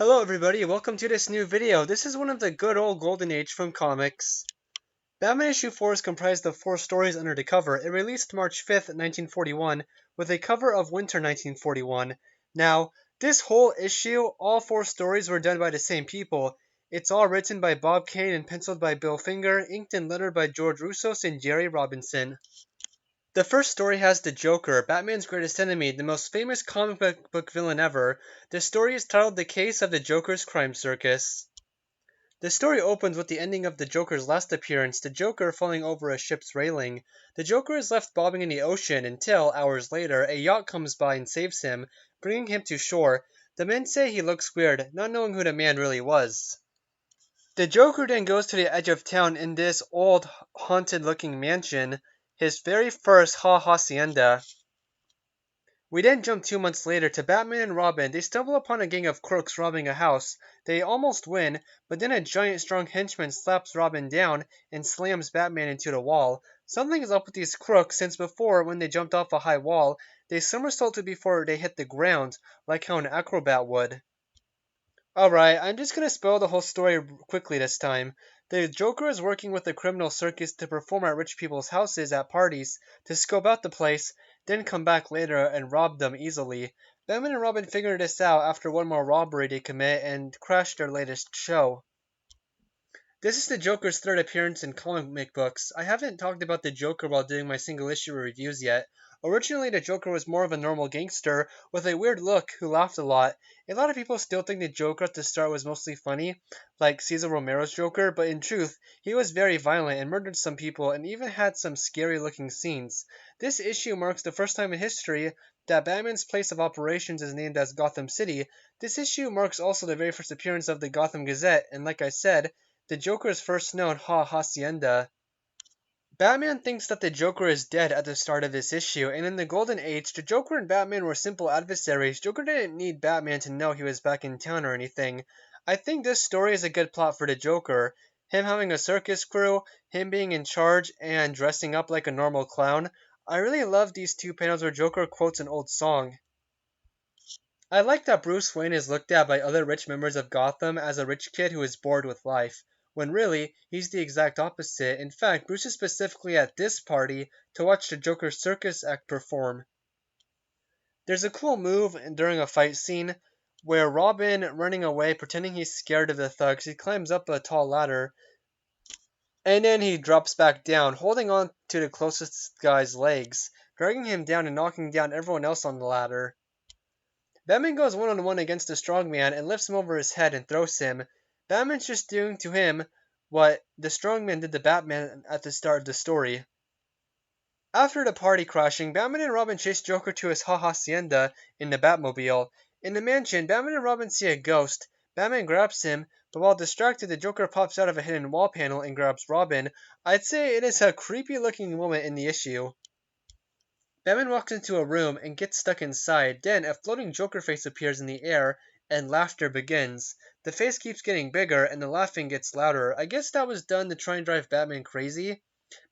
Hello everybody, welcome to this new video. This is one of the good old golden age from comics. Batman issue 4 is comprised of 4 stories under the cover. It released March 5th, 1941, with a cover of Winter 1941. Now, this whole issue, all 4 stories were done by the same people. It's all written by Bob Kane and penciled by Bill Finger, inked and lettered by George Russos and Jerry Robinson. The first story has the Joker, Batman's greatest enemy, the most famous comic book villain ever. The story is titled The Case of the Joker's Crime Circus. The story opens with the ending of the Joker's last appearance, the Joker falling over a ship's railing. The Joker is left bobbing in the ocean until, hours later, a yacht comes by and saves him, bringing him to shore. The men say he looks weird, not knowing who the man really was. The Joker then goes to the edge of town in this old, haunted-looking mansion, his very first ha-hacidnea. We then jump 2 months later to Batman and Robin. They stumble upon a gang of crooks robbing a house. They almost win, but then a giant strong henchman slaps Robin down and slams Batman into the wall. Something is up with these crooks since before, when they jumped off a high wall, they somersaulted before they hit the ground, like how an acrobat would. Alright, I'm just gonna spoil the whole story quickly this time. The Joker is working with the criminal circus to perform at rich people's houses at parties, to scope out the place, then come back later and rob them easily. Batman and Robin figure this out after one more robbery they commit and crash their latest show. This is the Joker's third appearance in comic books. I haven't talked about the Joker while doing my single issue reviews yet. Originally, the Joker was more of a normal gangster with a weird look who laughed a lot. A lot of people still think the Joker at the start was mostly funny, like Cesar Romero's Joker, but in truth, he was very violent and murdered some people and even had some scary looking scenes. This issue marks the first time in history that Batman's place of operations is named as Gotham City. This issue marks also the very first appearance of the Gotham Gazette, and like I said, the Joker's first known ha-hacidnea. Batman thinks that the Joker is dead at the start of this issue, and in the Golden Age, the Joker and Batman were simple adversaries. Joker didn't need Batman to know he was back in town or anything. I think this story is a good plot for the Joker. Him having a circus crew, him being in charge, and dressing up like a normal clown. I really love these 2 panels where Joker quotes an old song. I like that Bruce Wayne is looked at by other rich members of Gotham as a rich kid who is bored with life, when really, he's the exact opposite. In fact, Bruce is specifically at this party to watch the Joker's circus act perform. There's a cool move during a fight scene where Robin, running away, pretending he's scared of the thugs, he climbs up a tall ladder, and then he drops back down, holding on to the closest guy's legs, dragging him down and knocking down everyone else on the ladder. Batman goes one-on-one against the strongman and lifts him over his head and throws him. Batman's just doing to him what the strongman did to Batman at the start of the story. After the party crashing, Batman and Robin chase Joker to his ha-hacidnea in the Batmobile. In the mansion, Batman and Robin see a ghost. Batman grabs him, but while distracted, the Joker pops out of a hidden wall panel and grabs Robin. I'd say it is a creepy looking moment in the issue. Batman walks into a room and gets stuck inside. Then, a floating Joker face appears in the air, and laughter begins. The face keeps getting bigger, and the laughing gets louder. I guess that was done to try and drive Batman crazy.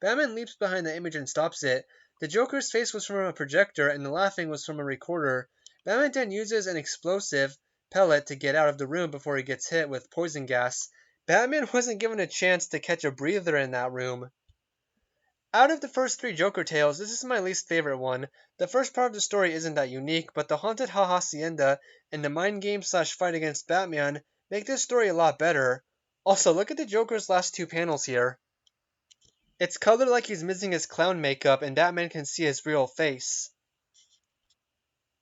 Batman leaps behind the image and stops it. The Joker's face was from a projector, and the laughing was from a recorder. Batman then uses an explosive pellet to get out of the room before he gets hit with poison gas. Batman wasn't given a chance to catch a breather in that room. Out of the first 3 Joker tales, this is my least favorite one. The first part of the story isn't that unique, but the haunted ha-hacidnea and the mind game / fight against Batman make this story a lot better. Also, look at the Joker's last 2 panels here. It's colored like he's missing his clown makeup and Batman can see his real face.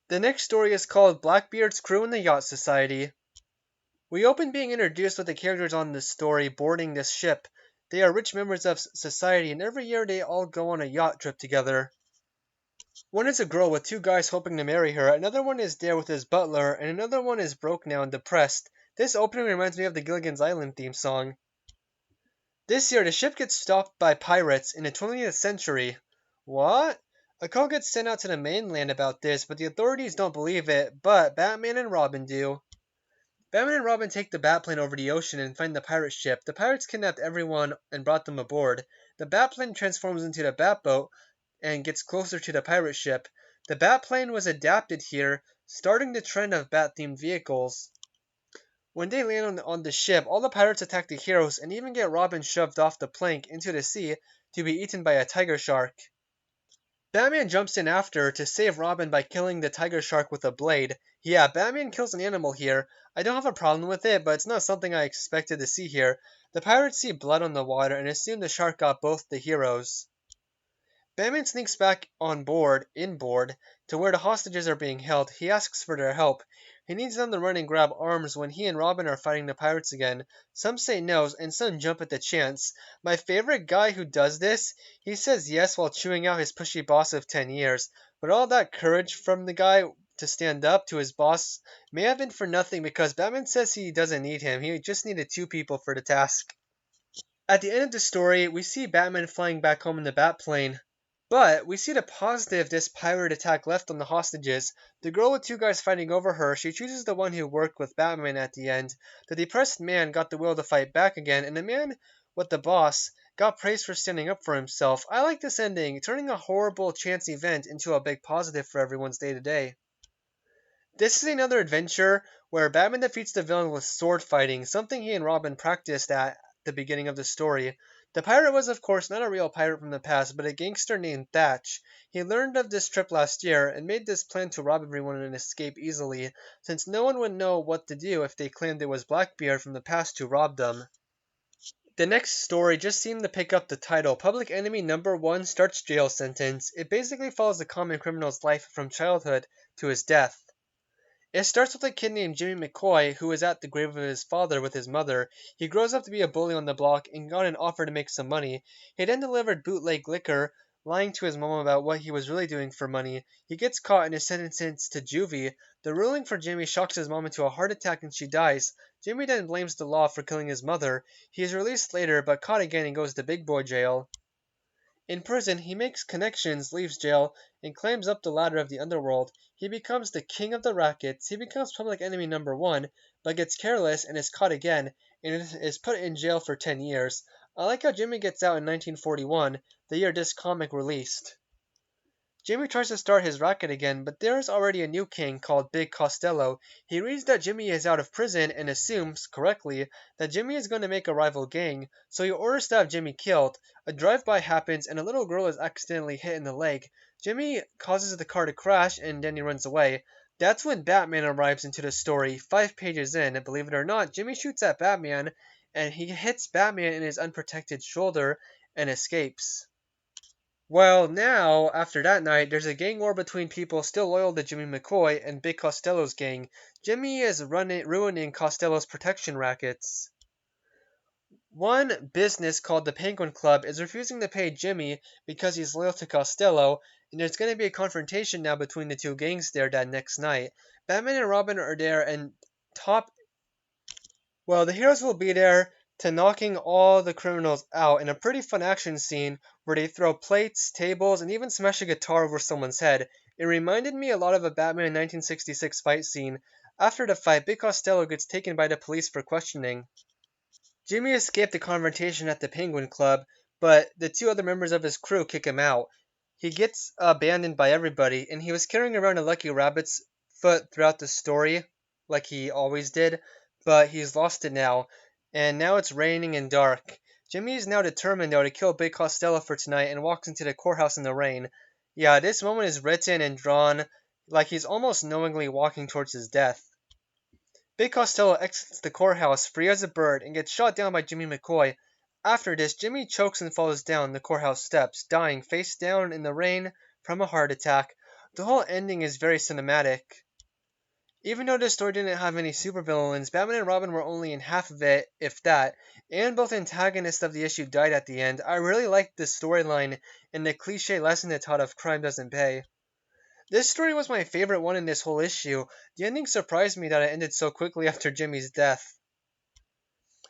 The next story is called Blackbeard's Crew in the Yacht Society. We open being introduced with the characters on this story boarding this ship. They are rich members of society, and every year they all go on a yacht trip together. One is a girl with 2 guys hoping to marry her, another one is there with his butler, and another one is broke now and depressed. This opening reminds me of the Gilligan's Island theme song. This year, the ship gets stopped by pirates in the 20th century. What? A call gets sent out to the mainland about this, but the authorities don't believe it, but Batman and Robin do. Batman and Robin take the Batplane over the ocean and find the pirate ship. The pirates kidnapped everyone and brought them aboard. The Batplane transforms into the Batboat and gets closer to the pirate ship. The Batplane was adapted here, starting the trend of Bat-themed vehicles. When they land on the ship, all the pirates attack the heroes and even get Robin shoved off the plank into the sea to be eaten by a tiger shark. Batman jumps in after to save Robin by killing the tiger shark with a blade. Yeah, Batman kills an animal here. I don't have a problem with it, but it's not something I expected to see here. The pirates see blood on the water and assume the shark got both the heroes. Batman sneaks back inboard, to where the hostages are being held. He asks for their help. He needs them to run and grab arms when he and Robin are fighting the pirates again. Some say no, and some jump at the chance. My favorite guy who does this, he says yes while chewing out his pushy boss of 10 years. But all that courage from the guy to stand up to his boss may have been for nothing because Batman says he doesn't need him. He just needed 2 people for the task. At the end of the story, we see Batman flying back home in the Batplane. But we see the positive this pirate attack left on the hostages. The girl with 2 guys fighting over her, she chooses the one who worked with Batman at the end. The depressed man got the will to fight back again, and the man with the boss got praised for standing up for himself. I like this ending, turning a horrible chance event into a big positive for everyone's day to day. This is another adventure where Batman defeats the villain with sword fighting, something he and Robin practiced at the beginning of the story. The pirate was, of course, not a real pirate from the past, but a gangster named Thatch. He learned of this trip last year and made this plan to rob everyone and escape easily, since no one would know what to do if they claimed it was Blackbeard from the past who robbed them. The next story just seemed to pick up the title. Public Enemy #1 starts jail sentence. It basically follows a common criminal's life from childhood to his death. It starts with a kid named Jimmy McCoy who is at the grave of his father with his mother. He grows up to be a bully on the block and got an offer to make some money. He then delivered bootleg liquor, lying to his mom about what he was really doing for money. He gets caught and is sentenced to juvie. The ruling for Jimmy shocks his mom into a heart attack and she dies. Jimmy then blames the law for killing his mother. He is released later but caught again and goes to big boy jail. In prison, he makes connections, leaves jail, and climbs up the ladder of the underworld. He becomes the king of the rackets. He becomes public enemy #1, but gets careless and is caught again, and is put in jail for 10 years. I like how Jimmy gets out in 1941, the year this comic released. Jimmy tries to start his racket again, but there is already a new king called Big Costello. He reads that Jimmy is out of prison and assumes, correctly, that Jimmy is going to make a rival gang, so he orders to have Jimmy killed. A drive-by happens and a little girl is accidentally hit in the leg. Jimmy causes the car to crash and then he runs away. That's when Batman arrives into the story. 5 pages in, believe it or not, Jimmy shoots at Batman and he hits Batman in his unprotected shoulder and escapes. Well, now, after that night, there's a gang war between people still loyal to Jimmy McCoy and Big Costello's gang. Jimmy is ruining Costello's protection rackets. One business called the Penguin Club is refusing to pay Jimmy because he's loyal to Costello, and there's going to be a confrontation now between the 2 gangs there that next night. Batman and Robin are there, and the heroes will be there to knocking all the criminals out in a pretty fun action scene where they throw plates, tables, and even smash a guitar over someone's head. It reminded me a lot of a Batman 1966 fight scene. After the fight, Big Costello gets taken by the police for questioning. Jimmy escaped the confrontation at the Penguin Club, but the 2 other members of his crew kick him out. He gets abandoned by everybody, and he was carrying around a Lucky Rabbit's foot throughout the story, like he always did, but he's lost it now, and now it's raining and dark. Jimmy is now determined, though, to kill Big Costello for tonight and walks into the courthouse in the rain. Yeah, this moment is written and drawn like he's almost knowingly walking towards his death. Big Costello exits the courthouse free as a bird and gets shot down by Jimmy McCoy. After this, Jimmy chokes and falls down the courthouse steps, dying face down in the rain from a heart attack. The whole ending is very cinematic. Even though this story didn't have any supervillains, Batman and Robin were only in half of it, if that, and both antagonists of the issue died at the end. I really liked this storyline and the cliche lesson it taught of crime doesn't pay. This story was my favorite one in this whole issue. The ending surprised me that it ended so quickly after Jimmy's death.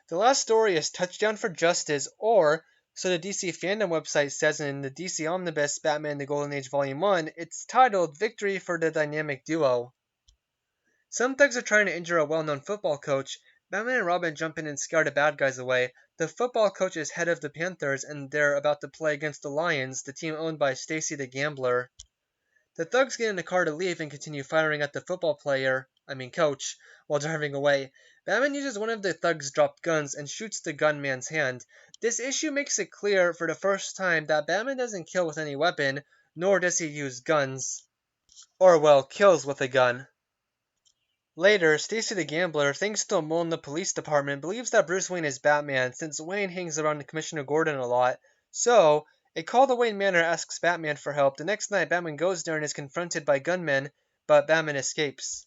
The last story is Touchdown for Justice, or, so the DC Fandom website says in the DC Omnibus Batman The Golden Age Volume 1, it's titled Victory for the Dynamic Duo. Some thugs are trying to injure a well-known football coach. Batman and Robin jump in and scare the bad guys away. The football coach is head of the Panthers, and they're about to play against the Lions, the team owned by Stacy the Gambler. The thugs get in the car to leave and continue firing at the coach, while driving away. Batman uses one of the thugs' dropped guns and shoots the gunman's hand. This issue makes it clear for the first time that Batman doesn't kill with any weapon, nor does he use guns. Or, well, kills with a gun. Later, Stacy the Gambler, thanks to a mole in the police department, believes that Bruce Wayne is Batman since Wayne hangs around Commissioner Gordon a lot. So, a call to Wayne Manor asks Batman for help. The next night, Batman goes there and is confronted by gunmen, but Batman escapes.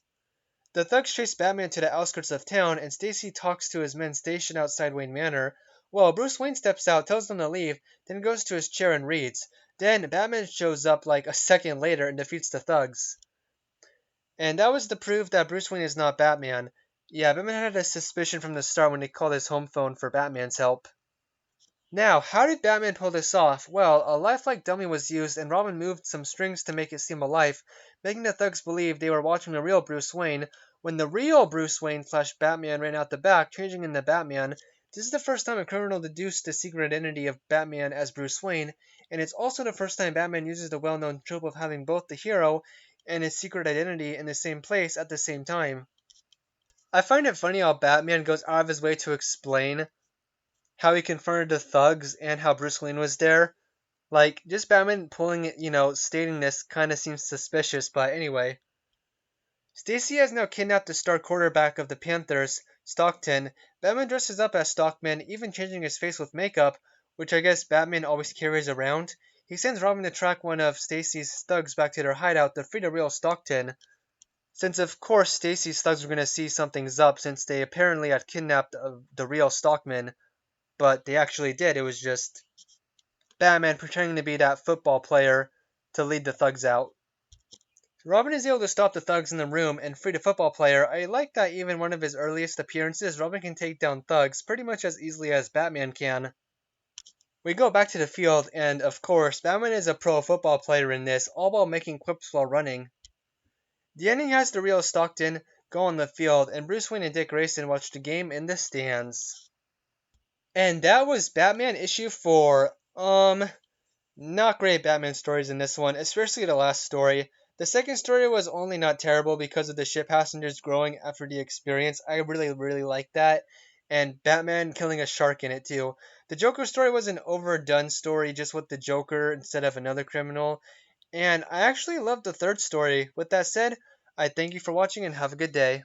The thugs chase Batman to the outskirts of town, and Stacy talks to his men stationed outside Wayne Manor. Well, Bruce Wayne steps out, tells them to leave, then goes to his chair and reads. Then, Batman shows up like a second later and defeats the thugs. And that was the proof that Bruce Wayne is not Batman. Yeah, Batman had a suspicion from the start when he called his home phone for Batman's help. Now, how did Batman pull this off? Well, a lifelike dummy was used, and Robin moved some strings to make it seem alive, making the thugs believe they were watching the real Bruce Wayne. When the real Bruce Wayne / Batman ran out the back, changing into Batman, this is the first time a criminal deduced the secret identity of Batman as Bruce Wayne, and it's also the first time Batman uses the well-known trope of having both the hero and his secret identity in the same place at the same time. I find it funny how Batman goes out of his way to explain how he confronted the thugs and how Bruce Wayne was there. Like, just Batman pulling it, stating this kind of seems suspicious, but anyway. Stacy has now kidnapped the star quarterback of the Panthers, Stockton. Batman dresses up as Stockman, even changing his face with makeup, which I guess Batman always carries around. He sends Robin to track one of Stacy's thugs back to their hideout to free the real Stockton. Since of course Stacy's thugs were going to see something's up since they apparently had kidnapped the real Stockman. But they actually did. It was just Batman pretending to be that football player to lead the thugs out. Robin is able to stop the thugs in the room and free the football player. I like that even one of his earliest appearances, Robin can take down thugs pretty much as easily as Batman can. We go back to the field, and of course, Batman is a pro football player in this, all while making quips while running. The ending has the real Stockton go on the field, and Bruce Wayne and Dick Grayson watch the game in the stands. And that was Batman issue 4. Not great Batman stories in this one, especially the last story. The second story was only not terrible because of the ship passengers growing after the experience. I really, really liked that. And Batman killing a shark in it too. The Joker story was an overdone story just with the Joker instead of another criminal. And I actually loved the third story. With that said, I thank you for watching and have a good day.